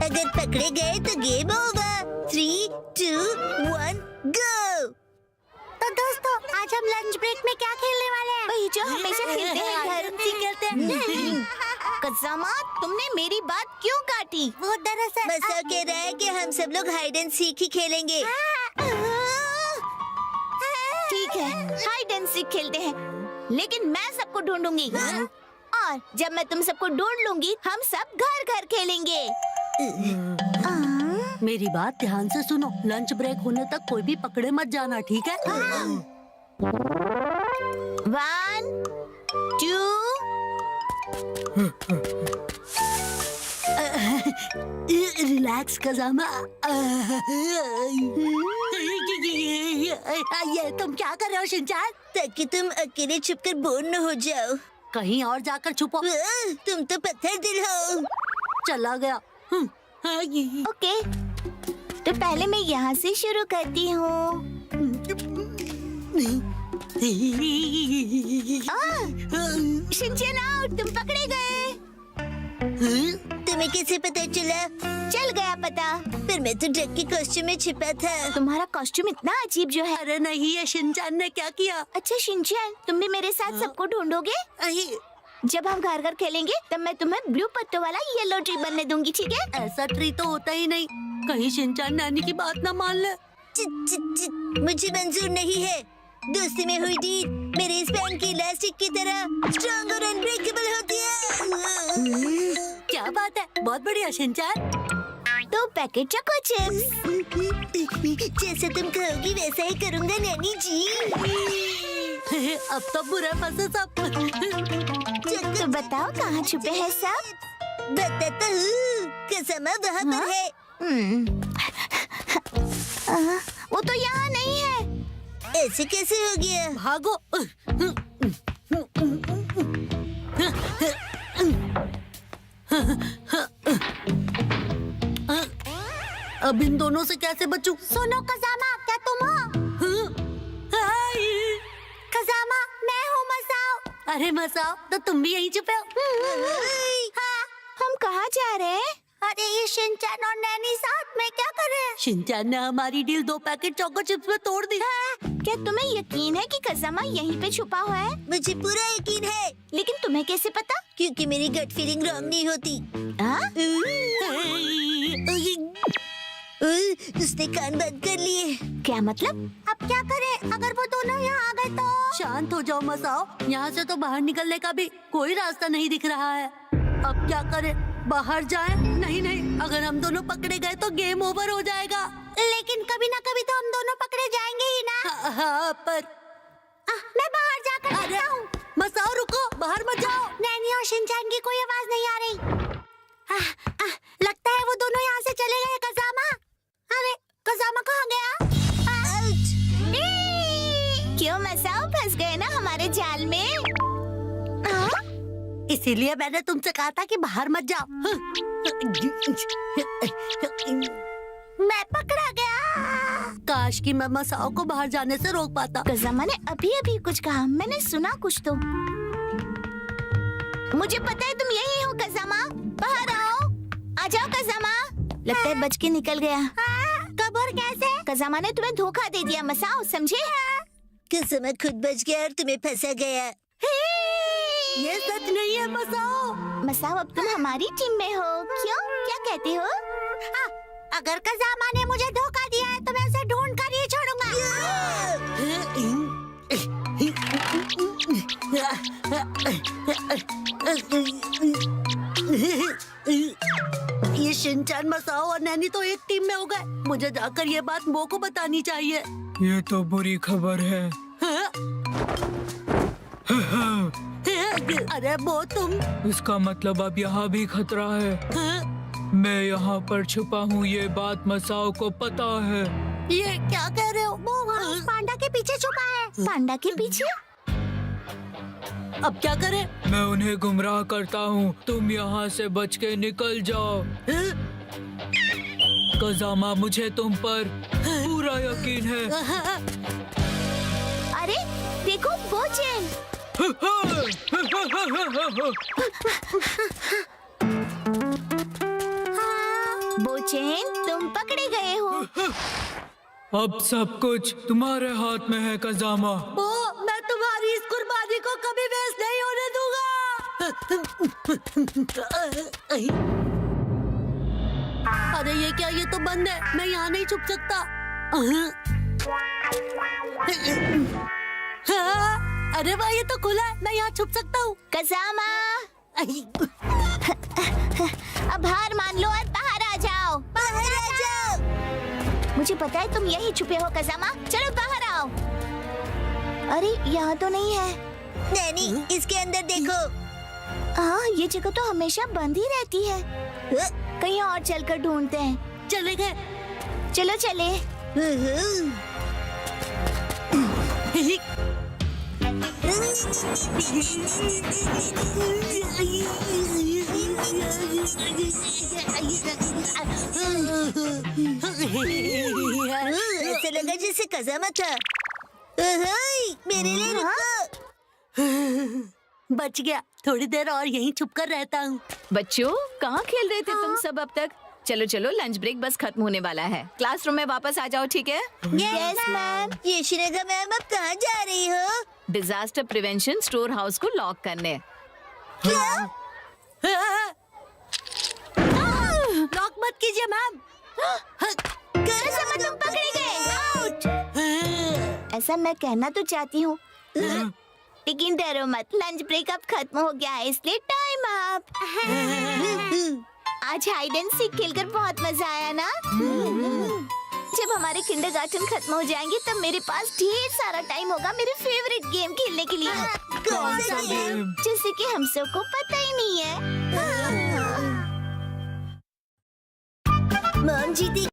अगर पकड़े गए तो गेम ओवर। 3, 2, 1 गो। तो दोस्तों आज हम लंच ब्रेक में क्या खेलने वाले हैं? वही जो हमेशा खेलते हैं, घर से खेलते हैं। कज़ामा, तुमने मेरी बात क्यों काटी? वो दरअसल मसाओ कह रहा है कि हम सब लोग हाइड एंड सीक ही खेलेंगे। ठीक है, हाइड एंड सीक खेलते हैं, लेकिन मैं सबको ढूंढूंगी। और जब मैं तुम सबको ढूंढ लूंगी, हम सब घर घर खेलेंगे। मेरी बात ध्यान से सुनो, लंच ब्रेक होने तक कोई भी पकड़े मत जाना, ठीक है? 1, 2 रिलैक्स कज़ामा। ये तुम क्या कर रहे हो शिनचान? ताकि तुम अकेले छुपकर बोर न हो जाओ। कहीं और जाकर छुपो। तुम तो पत्थर दिल हो। चला गया। ओके, तो पहले मैं यहाँ से शुरू करती हूँ। शिनचैन आउट, तुम पकड़े गए। तुम्हें कैसे पता चला? चल गया पता। पर मैं तो डक के कॉस्ट्यूम में छिपा था। तुम्हारा कॉस्ट्यूम इतना अजीब जो है। अरे नहीं, ये शिनचान ने क्या किया? अच्छा शिनचैन, तुम भी मेरे साथ सबको ढूंढोगे? जब हम घर घर खेलेंगे तब मैं तुम्हें ब्लू पत्तों वाला येलो ट्री बनने दूंगी, ठीक है? ऐसा ट्री तो होता ही नहीं। कहीं शिनचान नानी की बात ना मान ले। मुझे मंजूर नहीं है। दोस्ती में हुई डील मेरे इस पैन की इलास्टिक की तरह स्ट्रॉन्ग और अनब्रेकेबल होती है। क्या बात है, बहुत बढ़िया शिनचान। तो पैकेट चोको चिप्स। जैसे तुम कहोगी वैसा ही करूंगा नैनी जी। अब तो बुरा फंसे सब। तो बताओ कहाँ छुपे हैं सब? बताता हूँ, कज़ामा वहाँ पर है। वो तो यहाँ नहीं है। ऐसे कैसे हो गया? भागो। अब इन दोनों से कैसे बचूं? सुनो कज़ामा, क्या तुम हो? कज़ामा, मैं हूँ मसाओ। अरे मसाओ, तो तुम भी यहीं छुपे हो? हाँ, हम कहाँ जा रहे हैं? अरे ये शिनचैन और नैनी साथ में क्या कर रहे हैं? शिनचैन ने हमारी डील 2 पैकेट चोको चिप्स में तोड़ दी। क्या तुम्हें यकीन है कि कज़ामा यहीं पे छुपा हुआ है? मुझे पूरा यकीन है, लेकिन तुम्हें कैसे पता? क्योंकि मेरी गट फीलिंग रॉन्ग नहीं होती। हाँ? उसने कान बंद कर लिए। क्या मतलब? अब क्या करें? अगर वो दोनों यहाँ आ गए तो? शांत हो जाओ मसाओ, यहाँ से तो बाहर निकलने का भी कोई रास्ता नहीं दिख रहा है। अब क्या करें? बाहर जाएं? नहीं नहीं, अगर हम दोनों पकड़े गए तो गेम ओवर हो जाएगा। लेकिन कभी ना कभी तो हम दोनों पकड़े जाएंगे ही ना। हाँ, पर मैं बाहर जाकर अरे देखता हूँ। मसाओ रुको, बाहर मत जाओ। नैनी और शिनचैन की कोई आवाज नहीं आ रही। लगता है वो दोनों यहाँ से चले गए। कज़ामा, अरे कज़ामा कहाँ गया? क्यों मसाओ, फंस गए ना हमारे जाल में? इसीलिए मैंने तुमसे कहा था कि बाहर मत जाओ। मैं पकड़ा गया। काश कि मैं मसाओ को बाहर जाने से रोक पाता। कज़ामा ने अभी अभी कुछ कहा, मैंने सुना कुछ तो। मुझे पता है तुम यही हो कज़ामा, बाहर आओ। आ जाओ कज़ामा। लगता है बच के निकल गया। कब और कैसे? कज़ामा ने तुम्हें धोखा दे दिया मसाओ, समझे? कज़ामा खुद बच गया और तुम्हें फंसा गया। ये सच नहीं है मसाओ। मसाओ, अब तुम हमारी टीम में हो। क्यों, क्या कहते हो? अगर कज़ामा ने मुझे धोखा दिया है तो मैं उसे ढूंढ कर ही छोड़ूंगा। ये शिनचैन, मसाओ और नैनी तो एक टीम में हो गए। मुझे जाकर ये बात मो को बतानी चाहिए। ये तो बुरी खबर है। अरे वो तुम? इसका मतलब अब यहाँ भी खतरा है। मैं यहाँ पर छुपा हूँ, ये बात मसाओ को पता है। ये क्या कह रहे हो? वो वहाँ उस पांडा के पीछे छुपा है। पांडा के पीछे? अब क्या करें? मैं उन्हें गुमराह करता हूँ, तुम यहाँ से बच के निकल जाओ। कज़ामा, मुझे तुम पर पूरा यकीन है। अरे देखो वो चैन। बोचेन, तुम पकड़े गए हो। अब सब कुछ तुम्हारे हाथ में है कजामा। वो मैं तुम्हारी इस कुर्बानी को कभी वेस्ट नहीं होने दूंगा। अरे ये क्या, ये तो बंद है, मैं यहाँ नहीं छुप सकता। हाँ, अरे वाह, ये तो खुला है, मैं यहाँ छुप सकता हूँ। कजामा, अब हार मान लो और बाहर आ जाओ। बाहर आ जाओ। मुझे पता है तुम यहीं छुपे हो कजामा, चलो बाहर आओ। अरे यहाँ तो नहीं है। नैनी, इसके अंदर देखो। हाँ, ये जगह तो हमेशा बंद ही रहती है। कहीं और चलकर ढूंढते हैं। चले गए। चलो चले। ऐसा लगा जैसे कजामा था। मेरे लिए रुको। बच गया, थोड़ी देर और यहीं छुप कर रहता हूँ। बच्चों, कहाँ खेल रहे थे तुम सब अब तक? चलो चलो, लंच ब्रेक बस खत्म होने वाला है। क्लासरूम में वापस आ जाओ, ठीक है? Yes ma'am. ये शिनेगा मैम, अब कहाँ जा रही हो? डिजास्टर प्रिवेंशन स्टोर हाउस को लॉक करने। लॉक मत कीजिए मैम। कजामा, तुम पकड़े गए। आउट। ऐसा मैं कहना तो चाहती हूँ, लेकिन डरो मत, लंच ब्रेक अब खत्म हो गया है, इसलिए टाइम अप। आज हाइड एंड सीक खेलकर बहुत मजा आया ना? जब हमारे किंडरगार्टन खत्म हो जाएंगे तब मेरे पास ढेर सारा टाइम होगा मेरे फेवरेट गेम खेलने के लिए, कौन सा गेम? जैसे कि हम सबको पता ही नहीं है। मॉम जीती